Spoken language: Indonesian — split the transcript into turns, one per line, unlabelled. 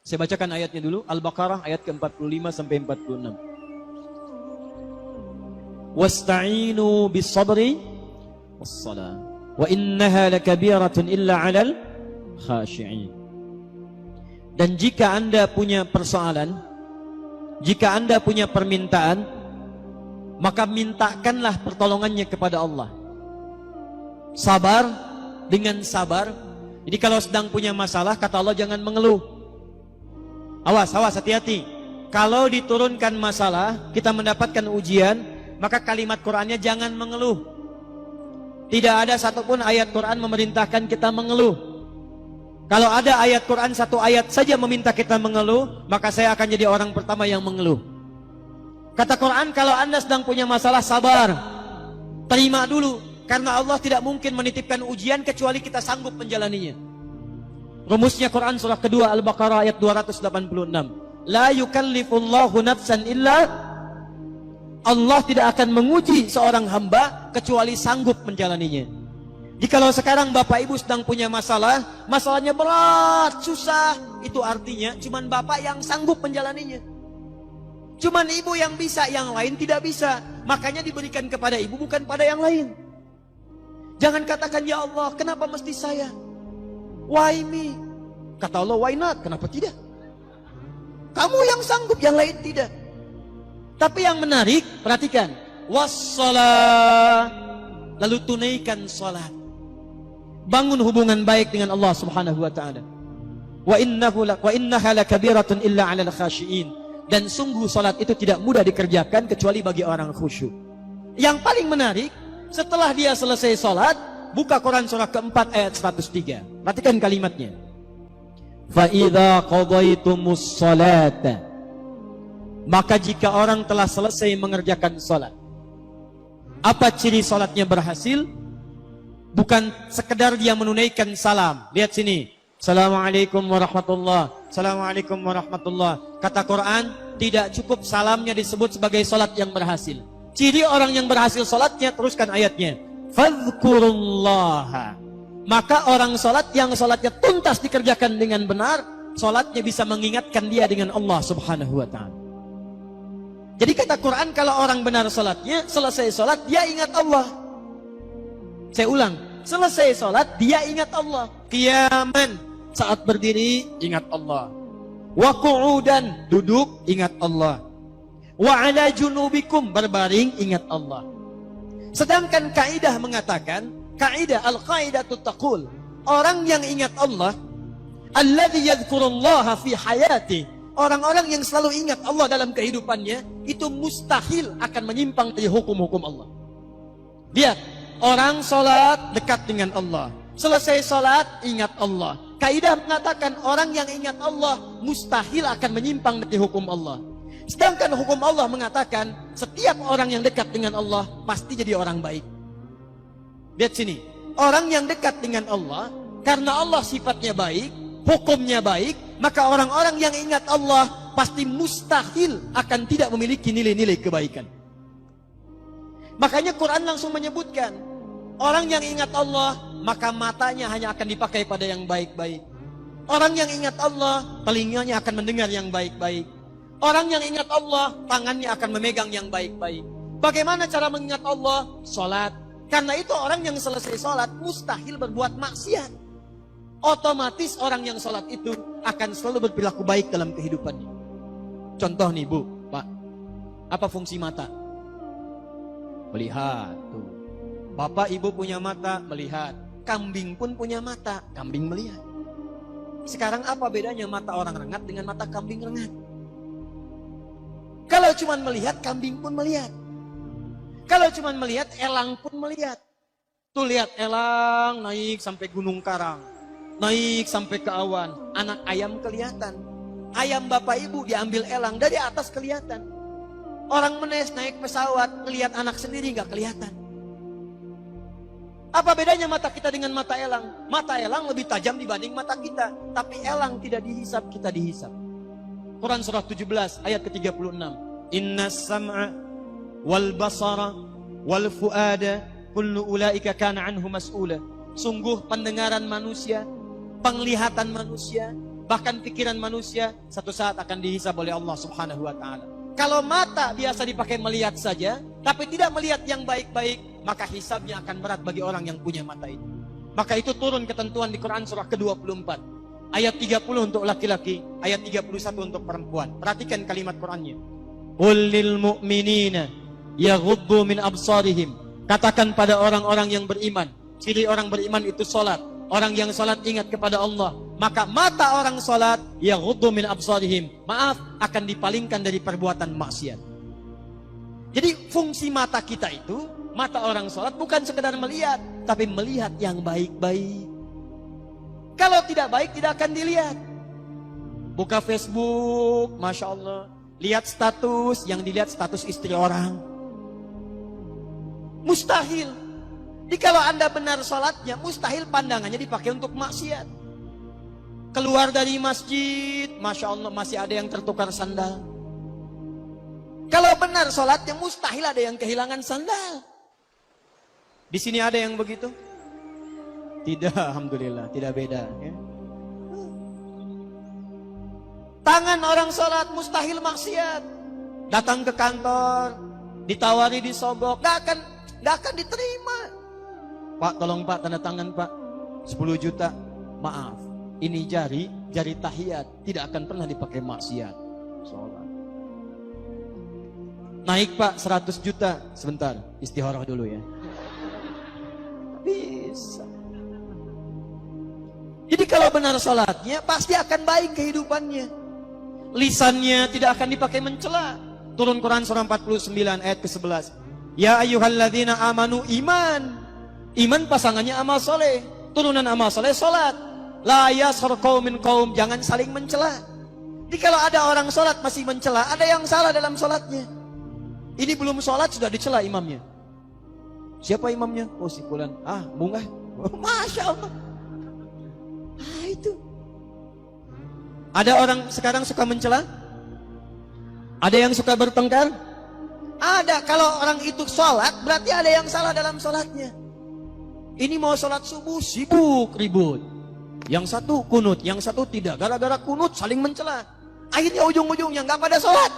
Saya bacakan ayatnya dulu. Al-Baqarah ayat ke-45 sampai 46. Wasta'inu bis-sabri was-salah. Wa innaha lakabiratun illa 'alal khashi'in. Dan jika Anda punya persoalan, jika Anda punya permintaan, maka mintakanlah pertolongannya kepada Allah. Sabar dengan sabar. Jadi kalau sedang punya masalah, kata Allah, jangan mengeluh. Awas, hati-hati. Kalau diturunkan masalah, kita mendapatkan ujian, maka kalimat Qur'annya jangan mengeluh. Tidak ada satupun ayat Qur'an memerintahkan kita mengeluh. Kalau ada ayat Qur'an satu ayat saja meminta kita mengeluh, maka saya akan jadi orang pertama yang mengeluh. Kata Qur'an, kalau Anda sedang punya masalah, sabar. Terima dulu. Karena Allah tidak mungkin menitipkan ujian kecuali kita sanggup menjalaninya. Rumusnya Quran surah kedua Al-Baqarah ayat 286. La yukallifullahu nafsan illa, Allah tidak akan menguji seorang hamba kecuali sanggup menjalaninya. Jikalau sekarang Bapak Ibu sedang punya masalah, masalahnya berat, susah, itu artinya cuman Bapak yang sanggup menjalaninya. Cuman Ibu yang bisa, yang lain tidak bisa. Makanya diberikan kepada Ibu, bukan pada yang lain. Jangan katakan, ya Allah, kenapa mesti saya? Why me? Kata Allah, why not? Kenapa tidak? Kamu yang sanggup, yang lain tidak. Tapi yang menarik, perhatikan. Wassalah. Lalu tunaikan salat. Bangun hubungan baik dengan Allah Subhanahu wa taala. Wa innaha lakabiratun illa 'alal khashiin. Dan sungguh salat itu tidak mudah dikerjakan kecuali bagi orang khusyuk. Yang paling menarik, setelah dia selesai salat, buka Quran surah keempat ayat 103. Perhatikan kalimatnya. Fa idza qadaitumus salata. Maka jika orang telah selesai mengerjakan salat. Apa ciri salatnya berhasil? Bukan sekedar dia menunaikan salam. Lihat sini. Assalamualaikum warahmatullah. Assalamualaikum warahmatullah. Kata Quran, tidak cukup salamnya disebut sebagai salat yang berhasil. Ciri orang yang berhasil salatnya, teruskan ayatnya. Fadhkurullaha. Maka orang salat yang salatnya tuntas dikerjakan dengan benar, salatnya bisa mengingatkan dia dengan Allah Subhanahu wa taala. Jadi kata Quran, kalau orang benar salatnya, selesai salat dia ingat Allah. Saya ulang, selesai salat dia ingat Allah. Qiyaman, saat berdiri ingat Allah. Wa qu'udan, duduk ingat Allah. Wa ala junubikum, berbaring ingat Allah. Sedangkan kaidah mengatakan, kaidah al-qaidatu taqul, orang yang ingat Allah, alladzi yadhkurullaha fi hayati, orang-orang yang selalu ingat Allah dalam kehidupannya, itu mustahil akan menyimpang dari hukum-hukum Allah. Lihat, orang salat dekat dengan Allah, selesai salat ingat Allah. Kaidah mengatakan orang yang ingat Allah mustahil akan menyimpang dari hukum Allah. Sedangkan hukum Allah mengatakan setiap orang yang dekat dengan Allah pasti jadi orang baik. Lihat sini, orang yang dekat dengan Allah karena Allah sifatnya baik, hukumnya baik, maka orang-orang yang ingat Allah pasti mustahil akan tidak memiliki nilai-nilai kebaikan. Makanya Quran langsung menyebutkan, orang yang ingat Allah maka matanya hanya akan dipakai pada yang baik-baik. Orang yang ingat Allah, telinganya akan mendengar yang baik-baik. Orang yang ingat Allah, tangannya akan memegang yang baik-baik. Bagaimana cara mengingat Allah? Salat. Karena itu orang yang selesai salat mustahil berbuat maksiat. Otomatis orang yang salat itu akan selalu berperilaku baik dalam kehidupannya. Contoh nih Bu, Pak. Apa fungsi mata? Melihat. Tuh. Bapak Ibu punya mata, melihat. Kambing pun punya mata, kambing melihat. Sekarang apa bedanya mata orang rengat dengan mata kambing rengat? Kalau cuma melihat, kambing pun melihat. Kalau cuma melihat, elang pun melihat. Tuh lihat elang naik sampai Gunung Karang. Naik sampai ke awan. Anak ayam kelihatan. Ayam Bapak Ibu diambil elang, dari atas kelihatan. Orang menes naik pesawat, melihat anak sendiri nggak kelihatan. Apa bedanya mata kita dengan mata elang? Mata elang lebih tajam dibanding mata kita. Tapi elang tidak dihisap, kita dihisap. Quran surah 17 ayat ke-36. Inna sam'a wal basara wal fuada kullu ulaika kana anhu mas'ula. Sungguh pendengaran manusia, penglihatan manusia, bahkan pikiran manusia satu saat akan dihisab oleh Allah Subhanahu wa taala. Kalau mata biasa dipakai melihat saja, tapi tidak melihat yang baik-baik, maka hisabnya akan berat bagi orang yang punya mata itu. Maka itu turun ketentuan di Quran surah ke-24. Ayat 30 untuk laki-laki, ayat 31 untuk perempuan. Perhatikan kalimat Qurannya. Qul lil mu'minina yaghuddu min absarihim. Katakan pada orang-orang yang beriman, ciri orang beriman itu salat. Orang yang salat ingat kepada Allah, maka mata orang salat yaghuddu min absarihim, maaf, akan dipalingkan dari perbuatan maksiat. Jadi fungsi mata kita itu, mata orang salat bukan sekedar melihat, tapi melihat yang baik-baik. Kalau tidak baik tidak akan dilihat. Buka Facebook, Masya Allah, lihat status, yang dilihat status istri orang. Mustahil. Jadi kalau Anda benar sholatnya, mustahil pandangannya dipakai untuk maksiat. Keluar dari masjid, Masya Allah, masih ada yang tertukar sandal. Kalau benar sholatnya, mustahil ada yang kehilangan sandal. Di sini ada yang begitu? Tidak, Alhamdulillah, tidak beda. Ya. Tangan orang sholat mustahil maksiat. Datang ke kantor, ditawari disobok, gak akan diterima. Pak, tolong Pak, tanda tangan Pak, 10 juta. Maaf, ini jari tahiyat, tidak akan pernah dipakai maksiat. Sholat. Naik Pak, 100 juta. Sebentar, istikharah dulu ya. Bisa. Jadi kalau benar sholatnya, pasti akan baik kehidupannya. Lisannya tidak akan dipakai mencela. Turun Quran surah 49 ayat ke-11. Ya ayyuhalladzina amanu, iman. Iman pasangannya amal soleh. Turunan amal soleh sholat. La yaskhar qaumin qaum, jangan saling mencela. Jadi kalau ada orang sholat masih mencela, ada yang salah dalam sholatnya. Ini belum sholat sudah dicela imamnya. Siapa imamnya? Oh si fulan. Ah, bunga. Oh, Masya Allah. Ah, itu. Ada orang sekarang suka mencela? Ada yang suka bertengkar? Ada. Kalau orang itu sholat, berarti ada yang salah dalam sholatnya. Ini mau sholat subuh, sibuk, ribut. Yang satu kunut, yang satu tidak. Gara-gara kunut saling mencela. Akhirnya ujung-ujungnya nggak pada sholat.